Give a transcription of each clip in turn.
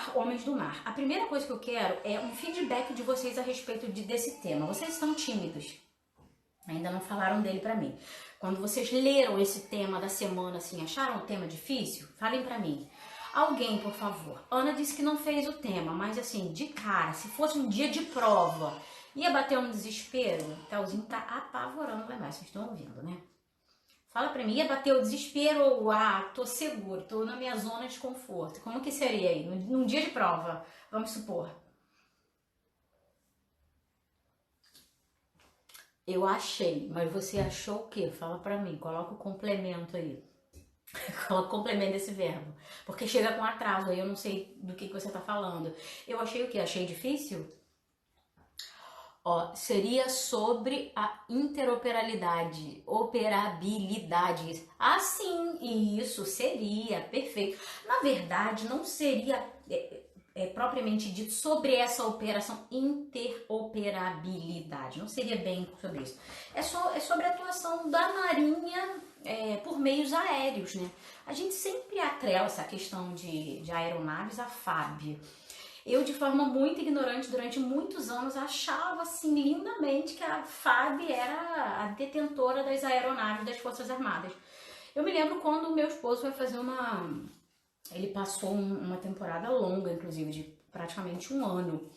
ar, homens do mar. A primeira coisa que eu quero é um feedback de vocês a respeito desse tema. Vocês estão tímidos, ainda não falaram dele pra mim. Quando vocês leram esse tema da semana, assim, acharam o tema difícil? Falem pra mim. Alguém, por favor. Ana disse que não fez o tema, mas assim, de cara, se fosse um dia de prova, ia bater um desespero? O Thelzinho tá apavorando lá embaixo, vocês estão ouvindo, né? Fala pra mim, ia bater o desespero ou, tô seguro, tô na minha zona de conforto. Como que seria aí, num dia de prova, vamos supor? Eu achei, mas você achou o quê? Fala pra mim, coloca o complemento aí. Coloca o complemento desse verbo. Porque chega com atraso, aí eu não sei do que você tá falando. Eu achei o quê? Achei difícil? Ó, seria sobre a interoperabilidade, operabilidade. Ah, sim, isso seria perfeito. Na verdade, não seria propriamente dito sobre essa operação interoperabilidade. Não seria bem sobre isso. É sobre a atuação da Marinha por meios aéreos, né? A gente sempre atrela essa questão de aeronaves à FAB. Eu, de forma muito ignorante, durante muitos anos, achava assim lindamente que a FAB era a detentora das aeronaves das Forças Armadas. Eu me lembro quando o meu esposo foi fazer ele passou uma temporada longa, inclusive, de praticamente um ano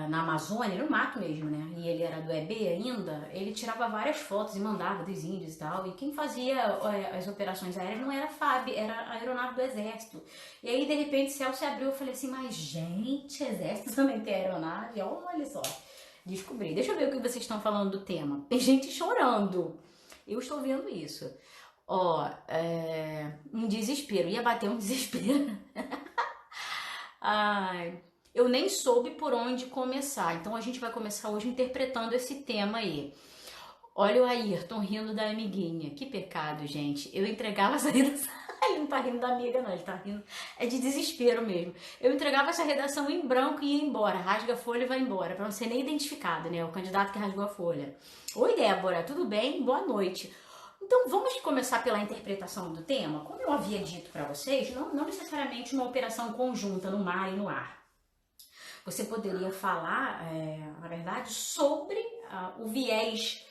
na Amazônia, no mato mesmo, né? E ele era do EB ainda, ele tirava várias fotos e mandava dos índios e tal. E quem fazia as operações aéreas não era a FAB, era a aeronave do Exército. E aí, de repente, o céu se abriu, eu falei assim, mas gente, Exército também tem aeronave? Olha só, descobri. Deixa eu ver o que vocês estão falando do tema. Tem gente chorando. Eu estou vendo isso. Ó, um desespero. Ia bater um desespero. Ai, eu nem soube por onde começar. Então a gente vai começar hoje interpretando esse tema aí. Olha o Ayrton rindo da amiguinha. Que pecado, gente. Eu entregava essa redação. Ele não tá rindo da amiga, não. Ele tá rindo. É de desespero mesmo. Eu entregava essa redação em branco e ia embora. Rasga a folha e vai embora. Pra não ser nem identificado, né? O candidato que rasgou a folha. Oi, Débora. Tudo bem? Boa noite. Então vamos começar pela interpretação do tema. Como eu havia dito para vocês, não necessariamente uma operação conjunta no mar e no ar. Você poderia falar, na verdade, sobre o viés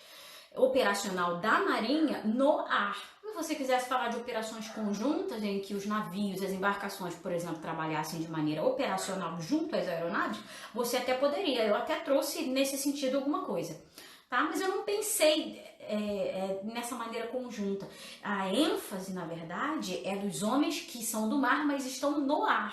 operacional da Marinha no ar. Se você quisesse falar de operações conjuntas em que os navios, as embarcações, por exemplo, trabalhassem de maneira operacional junto às aeronaves, você até poderia. Eu até trouxe nesse sentido alguma coisa. Tá? Mas eu não pensei nessa maneira conjunta. A ênfase, na verdade, é dos homens que são do mar, mas estão no ar.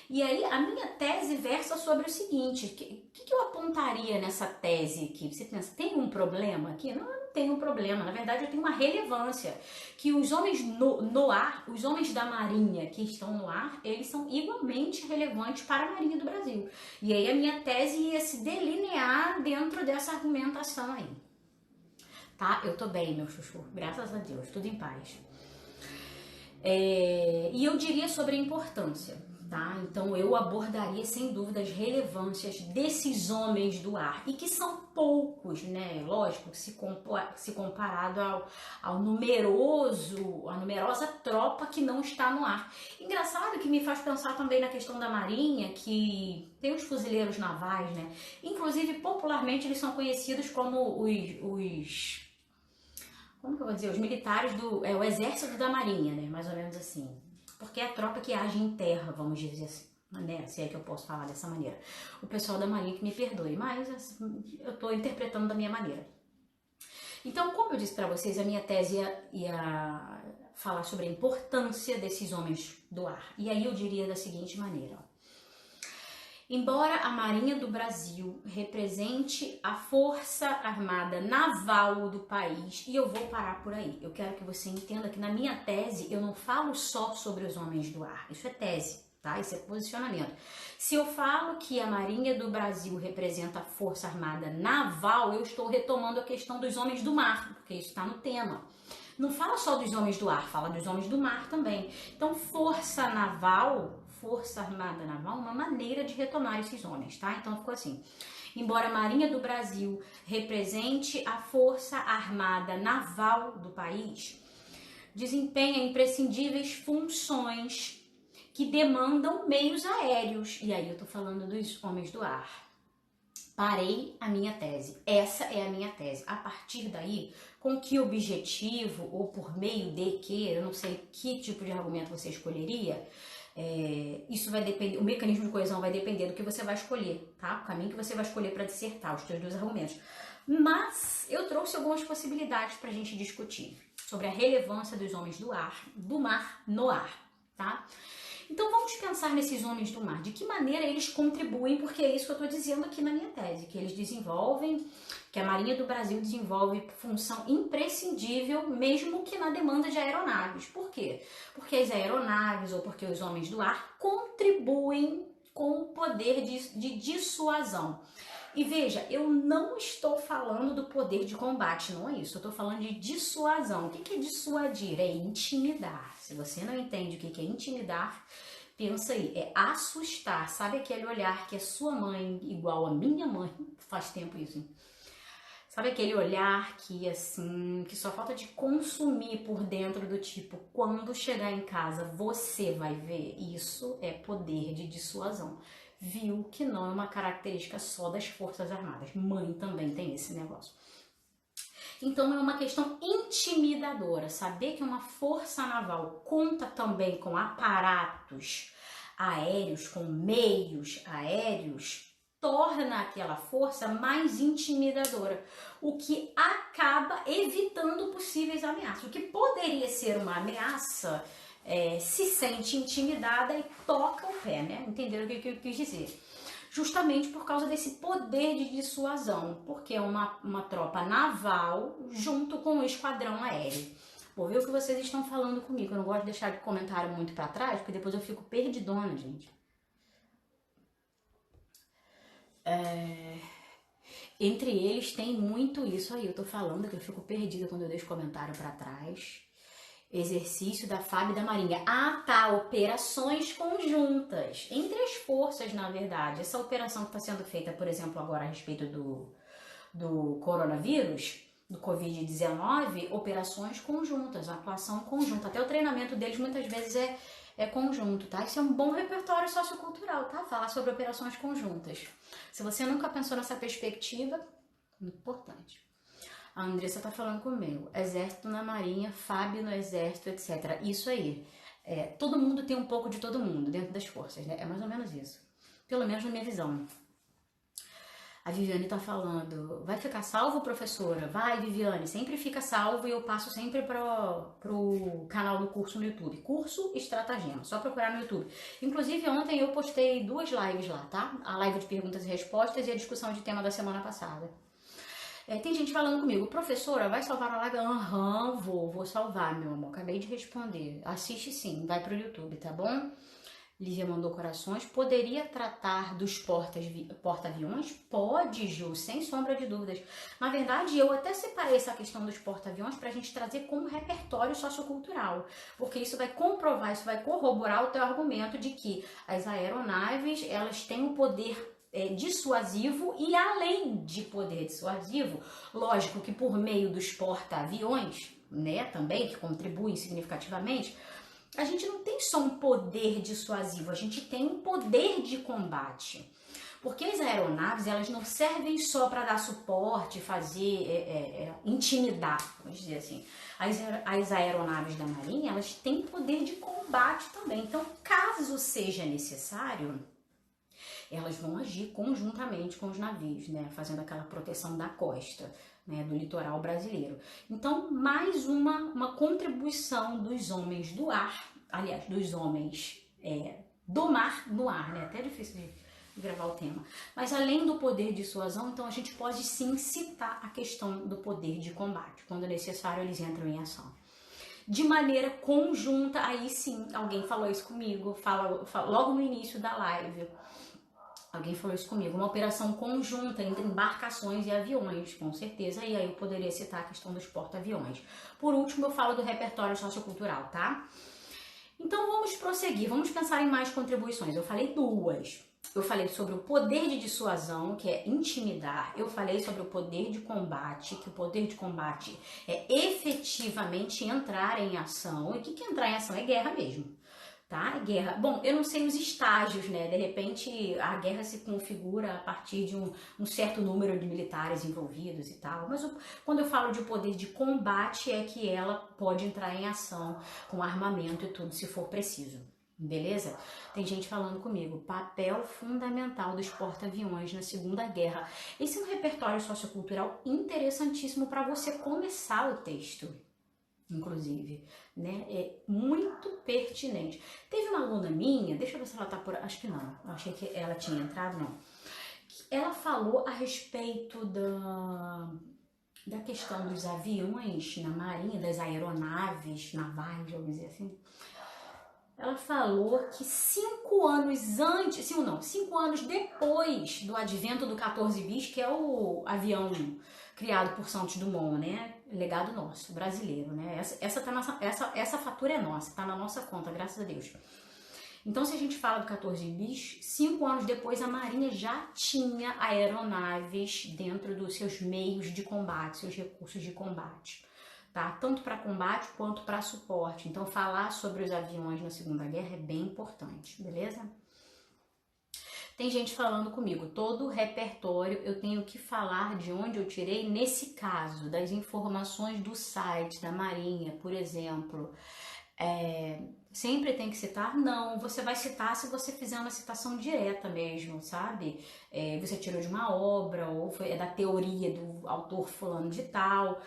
E aí a minha tese versa sobre o seguinte, o que eu apontaria nessa tese aqui? Você pensa, tem um problema aqui? Não, eu não tenho um problema, na verdade eu tenho uma relevância, que os homens no ar, os homens da Marinha que estão no ar, eles são igualmente relevantes para a Marinha do Brasil. E aí a minha tese ia se delinear dentro dessa argumentação aí. Tá? Eu tô bem, meu chuchu, graças a Deus, tudo em paz. E eu diria sobre a importância, tá? Então eu abordaria sem dúvida as relevâncias desses homens do ar, e que são poucos, né? Lógico, se comparado à numerosa tropa que não está no ar. Engraçado que me faz pensar também na questão da Marinha, que tem os fuzileiros navais, né? Inclusive, popularmente, eles são conhecidos como como que eu vou dizer? Os militares o exército da Marinha, né? Mais ou menos assim. Porque é a tropa que age em terra, vamos dizer assim. Né? Se é que eu posso falar dessa maneira. O pessoal da Marinha que me perdoe, mas assim, eu tô interpretando da minha maneira. Então, como eu disse para vocês, a minha tese ia falar sobre a importância desses homens do ar. E aí eu diria da seguinte maneira, ó. Embora a Marinha do Brasil represente a força armada naval do país, e eu vou parar por aí, eu quero que você entenda que na minha tese eu não falo só sobre os homens do ar, isso é tese, tá? Isso é posicionamento. Se eu falo que a Marinha do Brasil representa a força armada naval, eu estou retomando a questão dos homens do mar, porque isso está no tema. Não fala só dos homens do ar, fala dos homens do mar também. Então, força armada naval, uma maneira de retomar esses homens, tá? Então ficou assim. Embora a Marinha do Brasil represente a força armada naval do país, desempenha imprescindíveis funções que demandam meios aéreos. E aí eu tô falando dos homens do ar. Parei a minha tese. Essa é a minha tese. A partir daí, com que objetivo ou por meio de que, eu não sei que tipo de argumento você escolheria, isso vai depender, o mecanismo de coesão vai depender do que você vai escolher, tá? O caminho que você vai escolher para dissertar os teus dois argumentos. Mas eu trouxe algumas possibilidades para a gente discutir sobre a relevância dos homens do mar no ar, tá? Então vamos pensar nesses homens do mar, de que maneira eles contribuem, porque é isso que eu estou dizendo aqui na minha tese, que eles desenvolvem, que a Marinha do Brasil desenvolve função imprescindível, mesmo que na demanda de aeronaves. Por quê? Porque as aeronaves ou porque os homens do ar contribuem com o poder de dissuasão. E veja, eu não estou falando do poder de combate, não é isso. Eu estou falando de dissuasão. O que é dissuadir? É intimidar. Se você não entende o que é intimidar, pensa aí, é assustar. Sabe aquele olhar que a sua mãe, igual a minha mãe, faz tempo isso, hein? Sabe aquele olhar que assim, que só falta de consumir por dentro do tipo, quando chegar em casa você vai ver? Isso é poder de dissuasão. Viu que não é uma característica só das Forças Armadas. Mãe também tem esse negócio. Então é uma questão intimidadora. Saber que uma força naval conta também com aparatos aéreos, com meios aéreos, torna aquela força mais intimidadora, o que acaba evitando possíveis ameaças. O que poderia ser uma ameaça se sente intimidada e toca o pé, né? Entenderam o que eu quis dizer? Justamente por causa desse poder de dissuasão, porque é uma tropa naval junto com o esquadrão aéreo. Vou ver o que vocês estão falando comigo. Eu não gosto de deixar de comentário muito para trás, porque depois eu fico perdidona, gente. Entre eles tem muito isso aí. Eu tô falando que eu fico perdida quando eu deixo comentário para trás. Exercício da FAB e da Marinha. Ah, tá, operações conjuntas entre as forças, na verdade. Essa operação que está sendo feita, por exemplo, agora a respeito do coronavírus, do Covid-19, operações conjuntas, atuação conjunta. Até o treinamento deles muitas vezes é conjunto, tá? Isso é um bom repertório sociocultural, tá? Falar sobre operações conjuntas. Se você nunca pensou nessa perspectiva, importante. A Andressa tá falando comigo, exército na marinha, FAB no exército, etc. Isso aí, todo mundo tem um pouco de todo mundo dentro das forças, né? É mais ou menos isso. Pelo menos na minha visão. A Viviane tá falando, vai ficar salvo, professora? Vai, Viviane, sempre fica salvo e eu passo sempre pro canal do curso no YouTube. Curso Estratagema, só procurar no YouTube. Inclusive, ontem eu postei 2 lives lá, tá? A live de perguntas e respostas e a discussão de tema da semana passada. Tem gente falando comigo, professora, vai salvar a live? Aham, vou salvar, meu amor. Acabei de responder. Assiste sim, vai pro YouTube, tá bom? Lívia mandou corações. Poderia tratar dos porta-aviões? Pode, Ju, sem sombra de dúvidas. Na verdade, eu até separei essa questão dos porta-aviões pra gente trazer como repertório sociocultural. Porque isso vai comprovar, isso vai corroborar o teu argumento de que as aeronaves, elas têm um poder dissuasivo e além de poder dissuasivo, lógico que por meio dos porta-aviões, né, também, que contribuem significativamente, a gente não tem só um poder dissuasivo, a gente tem um poder de combate. Porque as aeronaves, elas não servem só para dar suporte, fazer, intimidar, vamos dizer assim. As aeronaves da Marinha, elas têm poder de combate também. Então, caso seja necessário, elas vão agir conjuntamente com os navios, né, fazendo aquela proteção da costa, né, do litoral brasileiro. Então, mais uma contribuição dos homens do ar, aliás, dos homens do mar no ar, né, até difícil de gravar o tema. Mas além do poder de dissuasão, então a gente pode sim citar a questão do poder de combate. Quando necessário, eles entram em ação. De maneira conjunta, aí sim, alguém falou isso comigo, logo no início da live. Alguém falou isso comigo, uma operação conjunta entre embarcações e aviões, com certeza, e aí eu poderia citar a questão dos porta-aviões. Por último, eu falo do repertório sociocultural, tá? Então vamos prosseguir, vamos pensar em mais contribuições. Eu falei 2. Eu falei sobre o poder de dissuasão, que é intimidar. Eu falei sobre o poder de combate, que o poder de combate é efetivamente entrar em ação. E o que é entrar em ação? É guerra mesmo. tá? Guerra. Bom, eu não sei os estágios, né? De repente a guerra se configura a partir de um certo número de militares envolvidos e tal. Mas quando eu falo de poder de combate é que ela pode entrar em ação com armamento e tudo se for preciso. Beleza? Tem gente falando comigo, papel fundamental dos porta-aviões na Segunda Guerra. Esse é um repertório sociocultural interessantíssimo para você começar o texto, inclusive, né? É muito pertinente. Teve uma aluna minha, deixa eu ver se ela tá por... Acho que não, eu achei que ela tinha entrado, não. Ela falou a respeito da questão dos aviões na marinha, das aeronaves navais, vamos dizer assim. Ela falou que 5 anos antes, 5 anos depois do advento do 14 bis, que é o avião criado por Santos Dumont, né? Legado nosso, brasileiro, né? Essa fatura é nossa, tá na nossa conta, graças a Deus. Então, se a gente fala do 14 bis, 5 anos depois a Marinha já tinha aeronaves dentro dos seus meios de combate, seus recursos de combate. Tá? Tanto para combate quanto para suporte. Então, falar sobre os aviões na Segunda Guerra é bem importante, beleza? Tem gente falando comigo, todo o repertório eu tenho que falar de onde eu tirei, nesse caso, das informações do site da Marinha, por exemplo. Sempre tem que citar? Não, você vai citar se você fizer uma citação direta mesmo, sabe? Você tirou de uma obra, ou é da teoria do autor fulano de tal.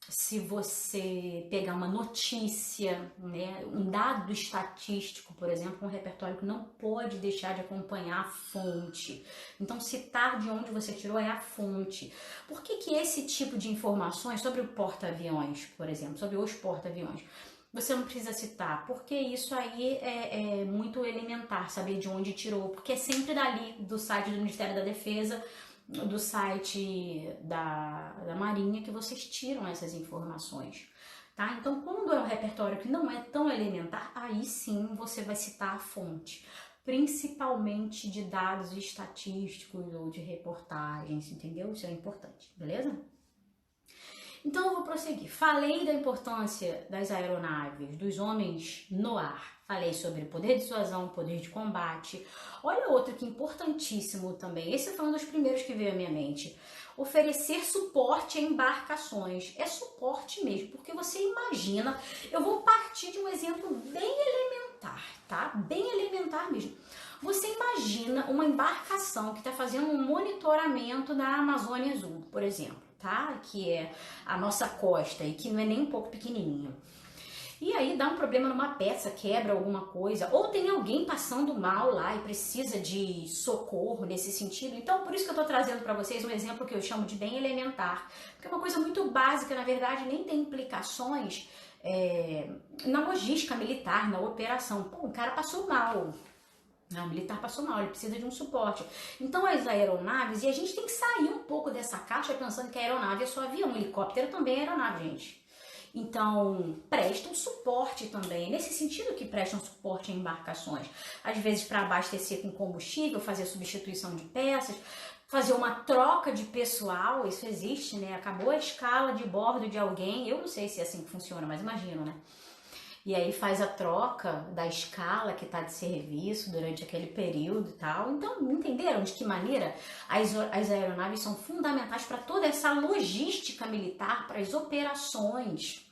Se você pegar uma notícia, né, um dado estatístico, por exemplo, um repertório que não pode deixar de acompanhar a fonte. Então, citar de onde você tirou é a fonte. Por que esse tipo de informações sobre o porta-aviões, por exemplo, sobre os porta-aviões, você não precisa citar? Porque isso aí é muito elementar, saber de onde tirou, porque é sempre dali, do site do Ministério da Defesa, do site da Marinha, que vocês tiram essas informações, tá? Então, quando é um repertório que não é tão elementar, aí sim você vai citar a fonte, principalmente de dados estatísticos ou de reportagens, entendeu? Isso é importante, beleza? Então eu vou prosseguir. Falei da importância das aeronaves, dos homens no ar. Falei sobre poder de dissuasão, poder de combate. Olha outro que é importantíssimo também. Esse foi um dos primeiros que veio à minha mente. Oferecer suporte a embarcações. É suporte mesmo, porque você imagina... Eu vou partir de um exemplo bem elementar, tá? Bem elementar mesmo. Você imagina uma embarcação que está fazendo um monitoramento da Amazônia Azul, por exemplo, tá? Que é a nossa costa e que não é nem um pouco pequenininho. E aí dá um problema numa peça, quebra alguma coisa, ou tem alguém passando mal lá e precisa de socorro nesse sentido. Então, por isso que eu tô trazendo para vocês um exemplo que eu chamo de bem elementar, porque é uma coisa muito básica, na verdade, nem tem implicações na logística militar, na operação. Pô, o cara passou mal. O militar passou mal, ele precisa de um suporte. Então as aeronaves, e a gente tem que sair um pouco dessa caixa pensando que a aeronave é só avião, o helicóptero também é aeronave, gente. Então, prestam suporte também, nesse sentido que prestam suporte a embarcações. Às vezes para abastecer com combustível, fazer substituição de peças, fazer uma troca de pessoal, isso existe, né? Acabou a escala de bordo de alguém, eu não sei se é assim que funciona, mas imagino, né? E aí faz a troca da escala que está de serviço durante aquele período e tal. Então, entenderam de que maneira as aeronaves são fundamentais para toda essa logística militar, para as operações,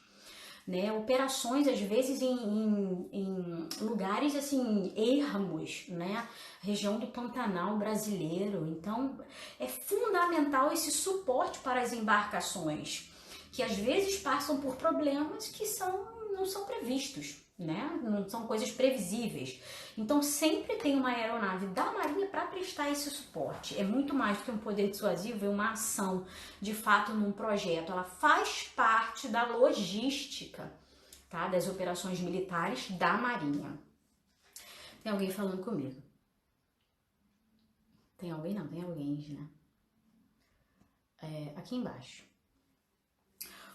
né? Operações, às vezes, em lugares, assim, ermos, né? Região do Pantanal brasileiro. Então, é fundamental esse suporte para as embarcações, que às vezes passam por problemas que não são previstos, né? Não são coisas previsíveis. Então sempre tem uma aeronave da Marinha para prestar esse suporte. É muito mais do que um poder dissuasivo, é uma ação de fato num projeto. Ela faz parte da logística, tá? Das operações militares da Marinha. Tem alguém falando comigo? Tem alguém? Não, tem alguém, né? Aqui embaixo.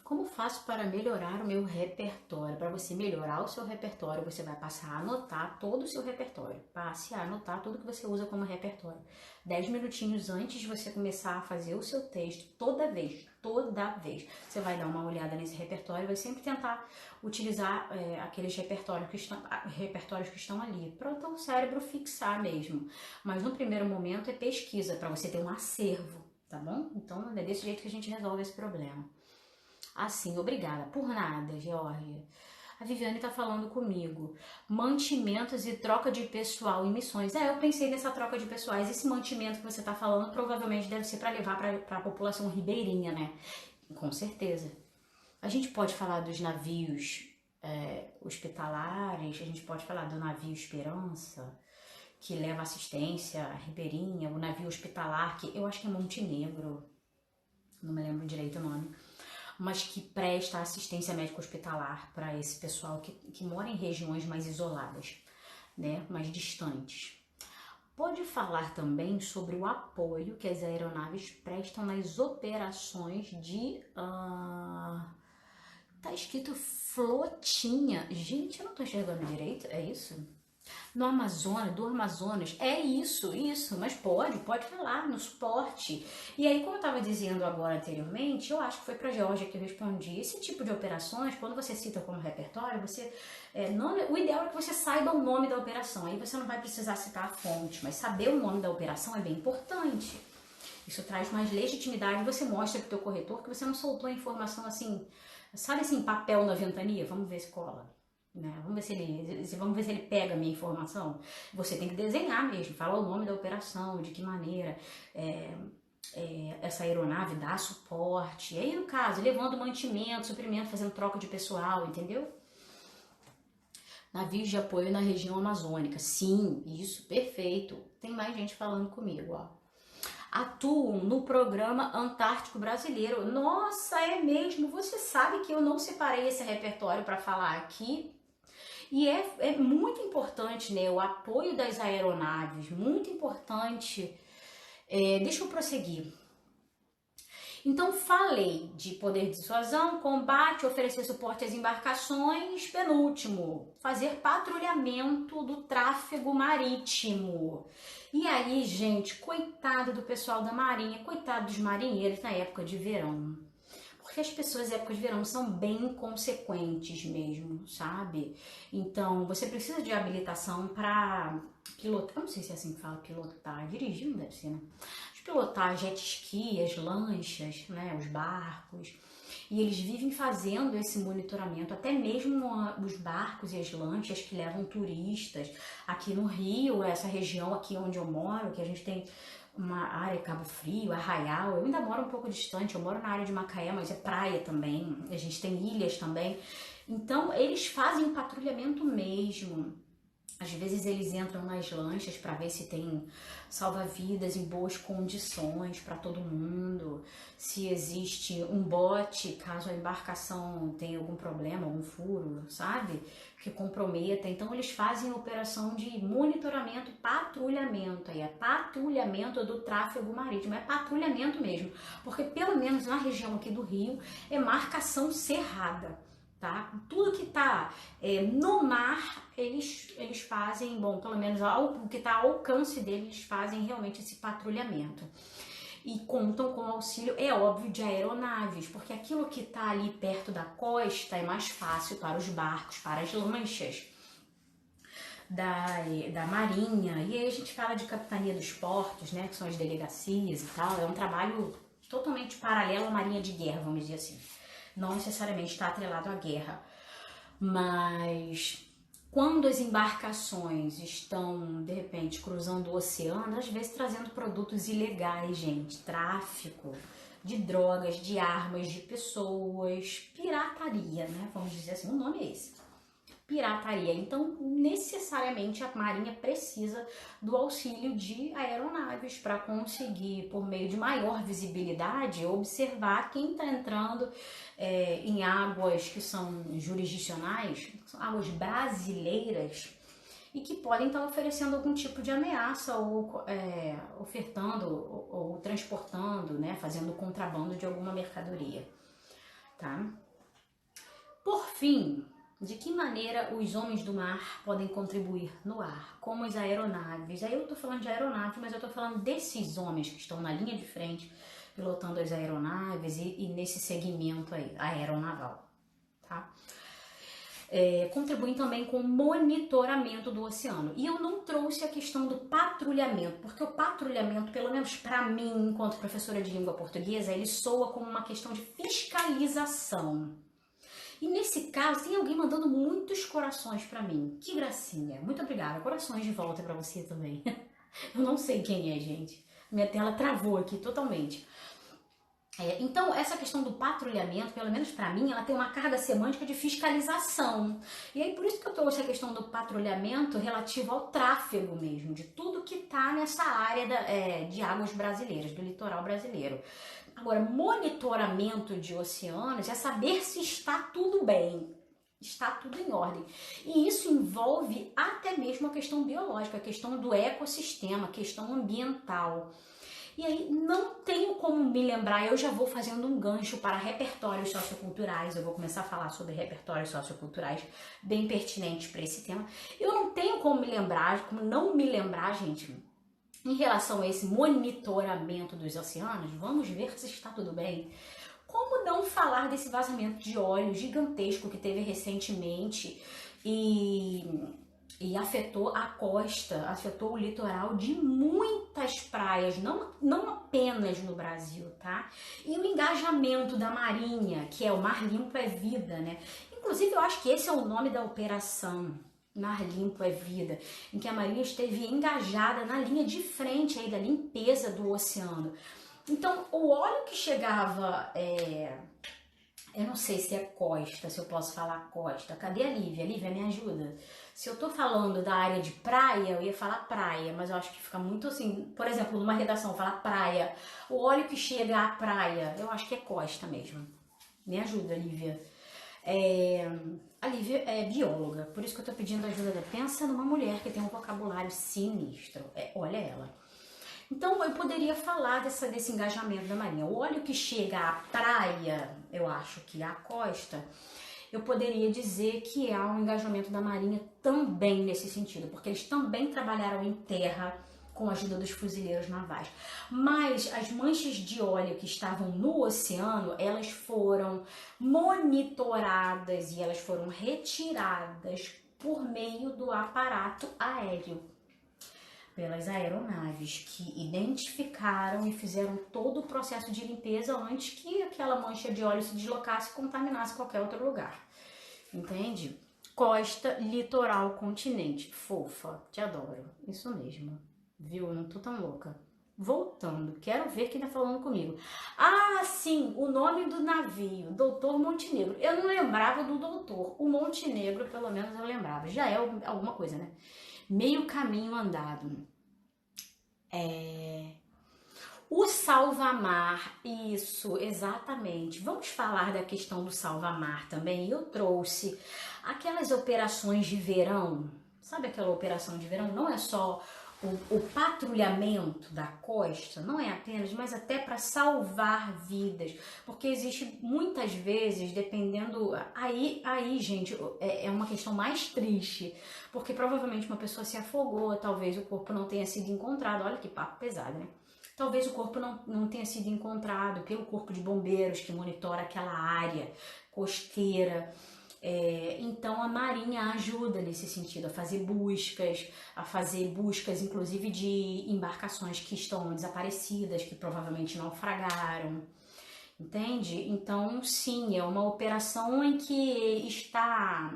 Como faço para melhorar o meu repertório? Para você melhorar o seu repertório, você vai passar a anotar todo o seu repertório. Passe a anotar tudo que você usa como repertório. 10 minutinhos antes de você começar a fazer o seu texto, toda vez toda vez. Você vai dar uma olhada nesse repertório, vai sempre tentar utilizar aqueles repertórios que estão ali, para o teu cérebro fixar mesmo. Mas no primeiro momento é pesquisa, para você ter um acervo, tá bom? Então é desse jeito que a gente resolve esse problema. Assim, obrigada. Por nada, Georgia. A Viviane tá falando comigo. Mantimentos e troca de pessoal em missões. Eu pensei nessa troca de pessoais. Esse mantimento que você tá falando provavelmente deve ser para levar para a população ribeirinha, né? Com certeza. A gente pode falar dos navios hospitalares, a gente pode falar do navio Esperança, que leva assistência ribeirinha, o navio hospitalar, que eu acho que é Montenegro, não me lembro direito o nome, mas que presta assistência médica hospitalar para esse pessoal que mora em regiões mais isoladas, né, mais distantes. Pode falar também sobre o apoio que as aeronaves prestam nas operações de... tá escrito flotinha. Gente, eu não tô enxergando direito, é isso? No Amazonas, do Amazonas, é isso, mas pode falar no suporte. E aí, como eu estava dizendo agora anteriormente, eu acho que foi para a Geórgia que eu respondi, esse tipo de operações, quando você cita como repertório, o ideal é que você saiba o nome da operação, aí você não vai precisar citar a fonte, mas saber o nome da operação é bem importante. Isso traz mais legitimidade, você mostra para o teu corretor que você não soltou a informação assim, sabe assim, papel na ventania? Vamos ver se cola. Né? Vamos ver se ele pega a minha informação. Você tem que desenhar mesmo, falar o nome da operação, de que maneira essa aeronave dá suporte. E aí, no caso, levando mantimento, suprimento, fazendo troca de pessoal, entendeu? Navios de apoio na região amazônica. Sim, isso, perfeito. Tem mais gente falando comigo, ó. Atuam no programa Antártico Brasileiro. Nossa, é mesmo? Você sabe que eu não separei esse repertório para falar aqui? E é muito importante, né, o apoio das aeronaves, muito importante. Deixa eu prosseguir. Então, falei de poder de dissuasão, combate, oferecer suporte às embarcações. Penúltimo, fazer patrulhamento do tráfego marítimo. E aí, gente, coitado do pessoal da marinha, coitado dos marinheiros na época de verão. Porque as pessoas na época de verão são bem inconsequentes mesmo, sabe? Então, você precisa de habilitação para pilotar, eu não sei se é assim que fala, pilotar, dirigir não deve ser, né? Pilotar jet ski, as lanchas, né, os barcos, e eles vivem fazendo esse monitoramento, até mesmo os barcos e as lanchas que levam turistas. Aqui no Rio, essa região aqui onde eu moro, que a gente tem uma área, Cabo Frio, Arraial, eu ainda moro um pouco distante, eu moro na área de Macaé, mas é praia também, a gente tem ilhas também, então eles fazem patrulhamento mesmo. Às vezes eles entram nas lanchas para ver se tem salva-vidas em boas condições para todo mundo, se existe um bote caso a embarcação tenha algum problema, algum furo, sabe? Que comprometa. Então eles fazem operação de monitoramento, patrulhamento, aí é patrulhamento do tráfego marítimo, é patrulhamento mesmo, porque pelo menos na região aqui do Rio é marcação cerrada. Tá? Tudo que está no mar, eles fazem, bom, pelo menos o que está ao alcance deles, eles fazem realmente esse patrulhamento. E contam com o auxílio, é óbvio, de aeronaves, porque aquilo que está ali perto da costa é mais fácil para os barcos, para as lanchas da marinha. E aí a gente fala de capitania dos portos, né, que são as delegacias e tal, é um trabalho totalmente paralelo à marinha de guerra, vamos dizer assim. Não necessariamente está atrelado à guerra, mas quando as embarcações estão, de repente, cruzando o oceano, às vezes trazendo produtos ilegais, gente, tráfico de drogas, de armas, de pessoas, pirataria, né? Vamos dizer assim, o nome é esse. Pirataria. Então, necessariamente a Marinha precisa do auxílio de aeronaves para conseguir, por meio de maior visibilidade, observar quem está entrando em águas que são jurisdicionais, são águas brasileiras, e que podem estar oferecendo algum tipo de ameaça ou ofertando ou transportando, né, fazendo contrabando de alguma mercadoria, tá? Por fim, de que maneira os homens do mar podem contribuir no ar, como as aeronaves? Aí eu tô falando de aeronave, mas eu tô falando desses homens que estão na linha de frente, pilotando as aeronaves e nesse segmento aí, aeronaval, tá? Contribuem também com o monitoramento do oceano. E eu não trouxe a questão do patrulhamento, porque o patrulhamento, pelo menos para mim, enquanto professora de língua portuguesa, ele soa como uma questão de fiscalização. E nesse caso, tem alguém mandando muitos corações para mim. Que gracinha. Muito obrigada. Corações de volta para você também. Eu não sei quem é, gente. Minha tela travou aqui totalmente. Então, essa questão do patrulhamento, pelo menos para mim, ela tem uma carga semântica de fiscalização. E aí, por isso que eu trouxe a questão do patrulhamento relativo ao tráfego mesmo, de tudo que está nessa área de águas brasileiras, do litoral brasileiro. Agora, monitoramento de oceanos é saber se está tudo bem, está tudo em ordem. E isso envolve até mesmo a questão biológica, a questão do ecossistema, a questão ambiental. E aí não tenho como me lembrar, eu já vou fazendo um gancho para repertórios socioculturais, eu vou começar a falar sobre repertórios socioculturais bem pertinentes para esse tema. Eu não tenho como me lembrar, como não me lembrar, gente, em relação a esse monitoramento dos oceanos, vamos ver se está tudo bem. Como não falar desse vazamento de óleo gigantesco que teve recentemente e afetou a costa, afetou o litoral de muitas praias, não apenas no Brasil, tá? E o engajamento da Marinha, que é o Mar Limpo é Vida, né? Inclusive, eu acho que esse é o nome da operação, Mar Limpo é Vida, em que a Marinha esteve engajada na linha de frente aí da limpeza do oceano. Então, o óleo que chegava, eu não sei se é costa, se eu posso falar costa. Cadê a Lívia? Lívia, me ajuda. Se eu tô falando da área de praia, eu ia falar praia, mas eu acho que fica muito assim, por exemplo, numa redação, falar praia. O óleo que chega à praia, eu acho que é costa mesmo. Me ajuda, Lívia. A Lívia é bióloga, por isso que eu tô pedindo ajuda dela. Pensa numa mulher que tem um vocabulário sinistro. Olha ela. Então, eu poderia falar desse engajamento da Marinha. O óleo que chega à praia, eu acho que à costa, eu poderia dizer que há um engajamento da Marinha também nesse sentido, porque eles também trabalharam em terra com a ajuda dos fuzileiros navais. Mas as manchas de óleo que estavam no oceano, elas foram monitoradas e elas foram retiradas por meio do aparato aéreo, pelas aeronaves, que identificaram e fizeram todo o processo de limpeza antes que aquela mancha de óleo se deslocasse e contaminasse qualquer outro lugar. Entende? Costa, litoral, continente. Fofa, te adoro. Isso mesmo. Viu? Eu não tô tão louca. Voltando, quero ver quem tá falando comigo. Ah, sim, o nome do navio, Doutor Montenegro. Eu não lembrava do doutor. O Montenegro, pelo menos eu lembrava. Já é alguma coisa, né? Meio caminho andado. O salva-mar, isso, exatamente. Vamos falar da questão do salva-mar também. Eu trouxe aquelas operações de verão. Sabe aquela operação de verão? Não é só o patrulhamento da costa, não é apenas, mas até para salvar vidas, porque existe muitas vezes, dependendo, aí gente, é uma questão mais triste, porque provavelmente uma pessoa se afogou, talvez o corpo não tenha sido encontrado, olha que papo pesado, né? Talvez o corpo não tenha sido encontrado pelo corpo de bombeiros que monitora aquela área costeira. Então a Marinha ajuda nesse sentido, a fazer buscas inclusive de embarcações que estão desaparecidas, que provavelmente naufragaram, entende? Então sim, é uma operação em que está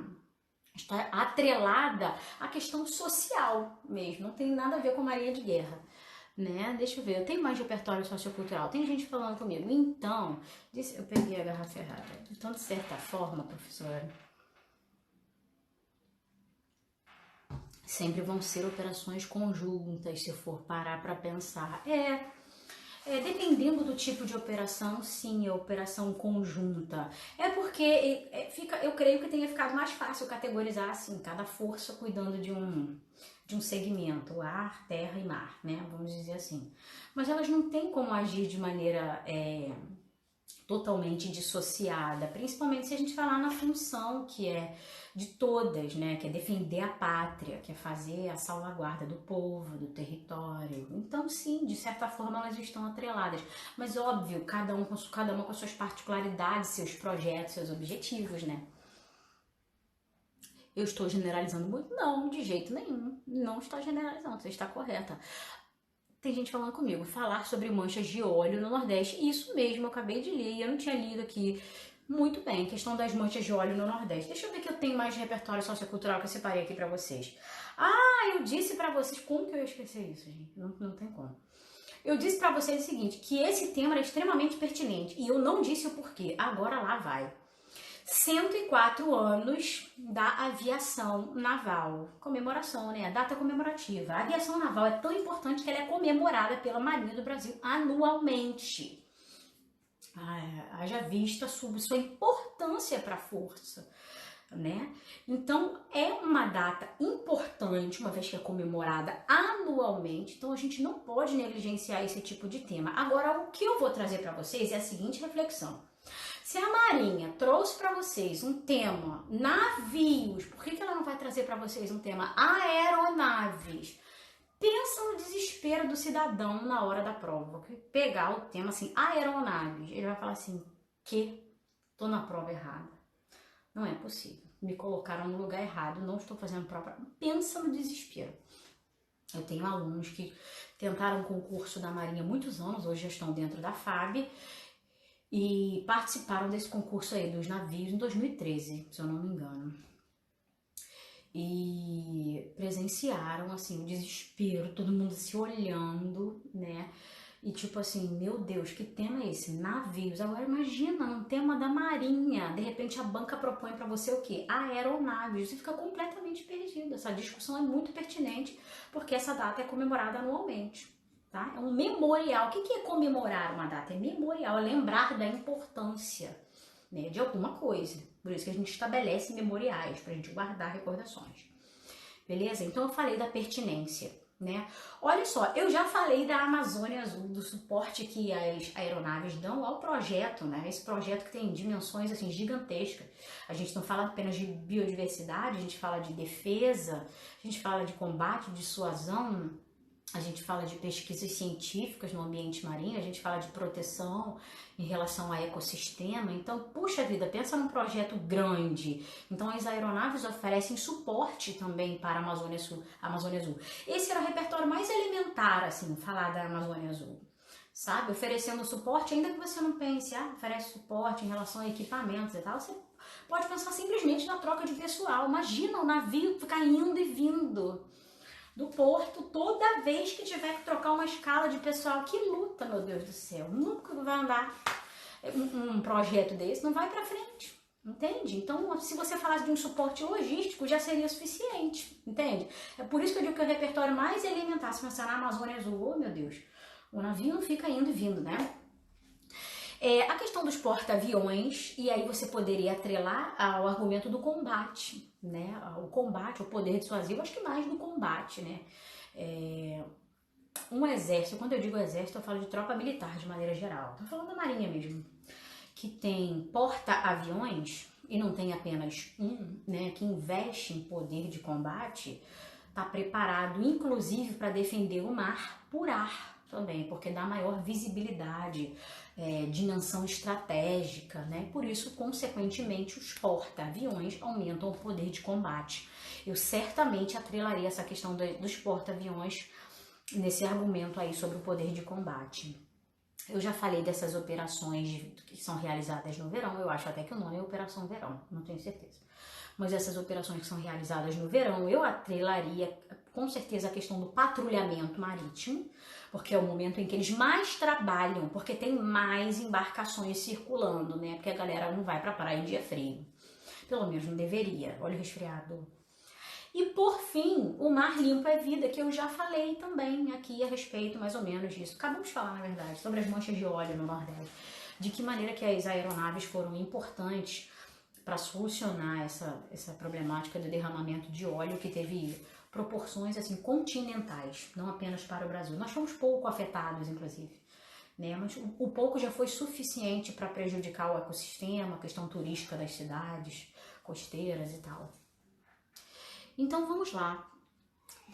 atrelada à questão social mesmo, não tem nada a ver com a Marinha de Guerra. Né? Deixa eu ver, eu tenho mais repertório sociocultural, tem gente falando comigo. Então, eu peguei a garrafa errada. Então, de certa forma, professora, sempre vão ser operações conjuntas, se for parar para pensar. Dependendo do tipo de operação, sim, é operação conjunta. É porque eu creio que tenha ficado mais fácil categorizar assim, cada força cuidando de um segmento, ar, terra e mar, né? Vamos dizer assim. Mas elas não têm como agir de maneira totalmente dissociada, principalmente se a gente falar na função que é de todas, né, que é defender a pátria, que é fazer a salvaguarda do povo, do território. Então, sim, de certa forma elas estão atreladas, mas óbvio, cada uma com suas particularidades, seus projetos, seus objetivos, né? Eu estou generalizando muito? Não, de jeito nenhum. Não está generalizando, você está correta. Tem gente falando comigo, falar sobre manchas de óleo no Nordeste. Isso mesmo, eu acabei de ler e eu não tinha lido aqui muito bem. Questão das manchas de óleo no Nordeste. Deixa eu ver que eu tenho mais repertório sociocultural que eu separei aqui pra vocês. Ah, eu disse pra vocês... Como que eu ia esquecer isso, gente? Não tem como. Eu disse pra vocês o seguinte, que esse tema era extremamente pertinente. E eu não disse o porquê. Agora lá vai. 104 anos da aviação naval. Comemoração, né? A data comemorativa. A aviação naval é tão importante que ela é comemorada pela Marinha do Brasil anualmente. Haja vista sua importância para a força, né? Então, é uma data importante, uma vez que é comemorada anualmente, então a gente não pode negligenciar esse tipo de tema. Agora, o que eu vou trazer para vocês é a seguinte reflexão. Se a Marinha trouxe para vocês um tema navios, por que ela não vai trazer para vocês um tema aeronaves? Pensa no desespero do cidadão na hora da prova. Pegar o tema assim, aeronaves, ele vai falar assim, que tô na prova errada. Não é possível. Me colocaram no lugar errado, não estou fazendo prova. Pensa no desespero. Eu tenho alunos que tentaram o concurso da Marinha há muitos anos, hoje já estão dentro da FAB, e participaram desse concurso aí dos navios em 2013, se eu não me engano. E presenciaram, assim, o desespero, todo mundo se olhando, né? E tipo assim, meu Deus, que tema é esse? Navios. Agora imagina, um tema da Marinha. De repente a banca propõe para você o quê? Aeronaves. Você fica completamente perdido. Essa discussão é muito pertinente, porque essa data é comemorada anualmente. Tá? É um memorial. O que é comemorar uma data? É memorial, é lembrar da importância, né, de alguma coisa. Por isso que a gente estabelece memoriais, para a gente guardar recordações. Beleza? Então eu falei da pertinência, né? Olha só, eu já falei da Amazônia Azul, do suporte que as aeronaves dão ao projeto, né? Esse projeto que tem dimensões assim gigantescas. A gente não fala apenas de biodiversidade, a gente fala de defesa, a gente fala de combate, dissuasão, a gente fala de pesquisas científicas no ambiente marinho, a gente fala de proteção em relação ao ecossistema. Então, puxa vida, pensa num projeto grande. Então, as aeronaves oferecem suporte também para a Amazônia Sul, Amazônia Azul. Esse era o repertório mais elementar, assim, falar da Amazônia Azul. Sabe? Oferecendo suporte, ainda que você não pense, oferece suporte em relação a equipamentos e tal, você pode pensar simplesmente na troca de pessoal. Imagina o navio ficar indo e vindo do porto toda vez que tiver que trocar uma escala de pessoal. Que luta, meu Deus do céu. Nunca vai andar um projeto desse, não vai pra frente, entende? Então, se você falasse de um suporte logístico, já seria suficiente, entende? É por isso que eu digo que é o repertório mais elementar. Se pensar na Amazônia Azul, oh meu Deus, o navio não fica indo e vindo, né? A questão dos porta-aviões, e aí você poderia atrelar ao argumento do combate, né? O combate, o poder dissuasivo, acho que mais do combate, né? Um exército, quando eu digo exército, eu falo de tropa militar de maneira geral. Tô falando da marinha mesmo, que tem porta-aviões e não tem apenas um, né? Que investe em poder de combate, tá preparado, inclusive, para defender o mar por ar também, porque dá maior visibilidade, dimensão estratégica, né? Por isso, consequentemente, os porta-aviões aumentam o poder de combate. Eu certamente atrelaria essa questão dos porta-aviões nesse argumento aí sobre o poder de combate. Eu já falei dessas operações que são realizadas no verão, eu acho até que o nome é Operação Verão, não tenho certeza. Mas essas operações que são realizadas no verão, eu atrelaria com certeza a questão do patrulhamento marítimo, porque é o momento em que eles mais trabalham, porque tem mais embarcações circulando, né? Porque a galera não vai pra praia em dia frio. Pelo menos não deveria. Olha o resfriado. E por fim, o mar limpo é vida, que eu já falei também aqui a respeito mais ou menos disso. Acabamos de falar, na verdade, sobre as manchas de óleo no Nordeste. De que maneira que as aeronaves foram importantes para solucionar essa problemática do derramamento de óleo, que teve proporções assim continentais, não apenas para o Brasil. Nós fomos pouco afetados, inclusive, né? Mas o pouco já foi suficiente para prejudicar o ecossistema, a questão turística das cidades costeiras e tal. Então vamos lá.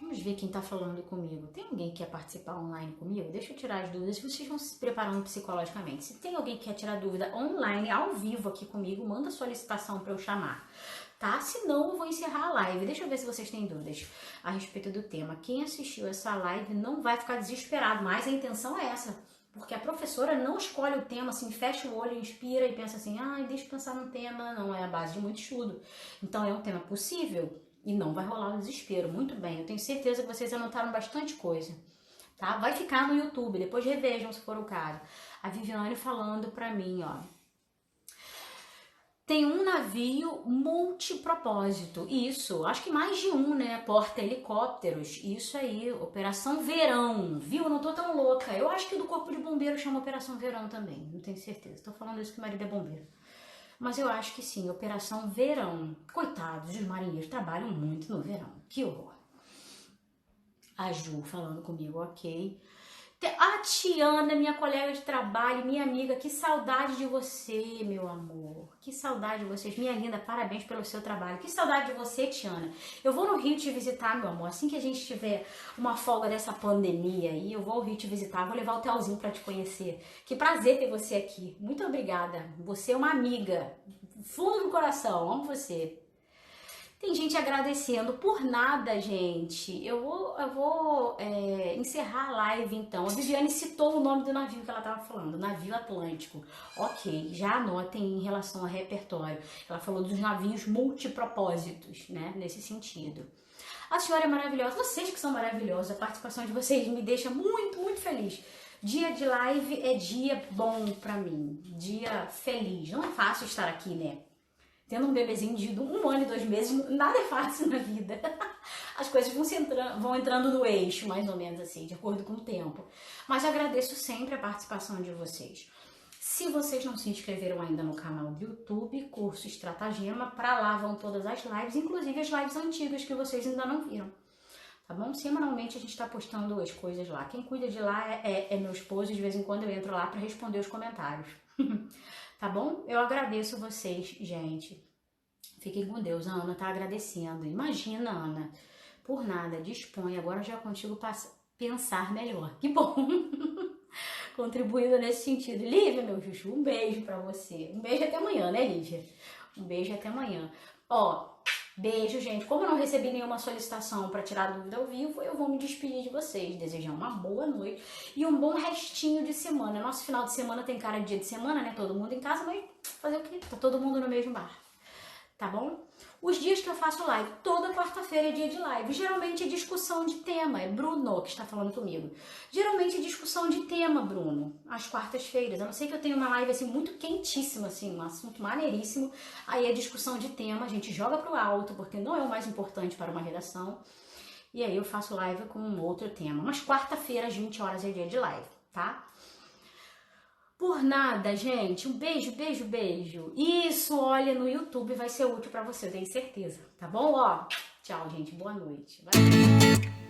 Vamos ver quem tá falando comigo. Tem alguém que quer participar online comigo? Deixa eu tirar as dúvidas. Vocês vão se preparando psicologicamente. Se tem alguém que quer tirar dúvida online, ao vivo aqui comigo, manda solicitação para eu chamar, tá? Se não, eu vou encerrar a live. Deixa eu ver se vocês têm dúvidas a respeito do tema. Quem assistiu essa live não vai ficar desesperado, mas a intenção é essa. Porque a professora não escolhe o tema assim, fecha o olho, inspira e pensa assim, deixa eu pensar no tema. Não é a base de muito estudo. Então é um tema possível. E não vai rolar o desespero. Muito bem, eu tenho certeza que vocês anotaram bastante coisa, tá? Vai ficar no YouTube, depois revejam se for o caso. A Viviane falando pra mim, ó. Tem um navio multipropósito. Isso, acho que mais de um, né? Porta-helicópteros. Isso aí, Operação Verão. Viu? Eu não tô tão louca. Eu acho que do Corpo de Bombeiros chama Operação Verão também. Não tenho certeza. Tô falando isso que o marido é bombeiro. Mas eu acho que sim, Operação Verão. Coitados, os marinheiros trabalham muito no verão. Que horror. A Ju falando comigo, ok. A Tiana, minha colega de trabalho, minha amiga, que saudade de você, meu amor. Que saudade de vocês. Minha linda, parabéns pelo seu trabalho. Que saudade de você, Tiana. Eu vou no Rio te visitar, meu amor. Assim que a gente tiver uma folga dessa pandemia aí, eu vou ao Rio te visitar. Vou levar o Telzinho pra te conhecer. Que prazer ter você aqui. Muito obrigada. Você é uma amiga. Fundo do coração. Amo você. Tem gente agradecendo por nada, gente. Eu vou encerrar a live então. A Viviane citou o nome do navio que ela estava falando, navio Atlântico. Ok, já anotem em relação ao repertório. Ela falou dos navios multipropósitos, né? Nesse sentido. A senhora é maravilhosa, vocês que são maravilhosos, a participação de vocês me deixa muito, muito feliz. Dia de live é dia bom pra mim, dia feliz. Não é fácil estar aqui, né? Tendo um bebezinho de 1 ano e 2 meses, nada é fácil na vida. As coisas vão entrando no eixo, mais ou menos assim, de acordo com o tempo. Mas agradeço sempre a participação de vocês. Se vocês não se inscreveram ainda no canal do YouTube, Curso Estratagema, para lá vão todas as lives, inclusive as lives antigas que vocês ainda não viram. Tá bom? Semanalmente a gente tá postando as coisas lá. Quem cuida de lá é meu esposo, de vez em quando eu entro lá para responder os comentários. Tá bom? Eu agradeço vocês, gente. Fiquem com Deus. A Ana tá agradecendo. Imagina, Ana. Por nada, dispõe. Agora já consigo pensar melhor. Que bom. Contribuindo nesse sentido. Lívia, meu chuchu, um beijo pra você. Um beijo até amanhã, né, Lívia? Um beijo até amanhã. Ó, beijo, gente. Como eu não recebi nenhuma solicitação para tirar dúvida ao vivo, eu vou me despedir de vocês. Desejar uma boa noite e um bom restinho de semana. Nosso final de semana tem cara de dia de semana, né? Todo mundo em casa, mas fazer o quê? Tá todo mundo no mesmo bar. Tá bom? Os dias que eu faço live, toda quarta-feira é dia de live. Geralmente é discussão de tema. É Bruno que está falando comigo. Geralmente é discussão de tema, Bruno. Às quartas-feiras. A não ser que eu tenha uma live assim muito quentíssima, assim, um assunto maneiríssimo. Aí é discussão de tema. A gente joga pro alto, porque não é o mais importante para uma redação. E aí eu faço live com um outro tema. Mas quarta-feira, às 20 horas, é dia de live, tá? Por nada, gente. Um beijo, beijo, beijo. Isso, olha, no YouTube vai ser útil pra você, eu tenho certeza. Tá bom? Ó, tchau, gente. Boa noite. Vai.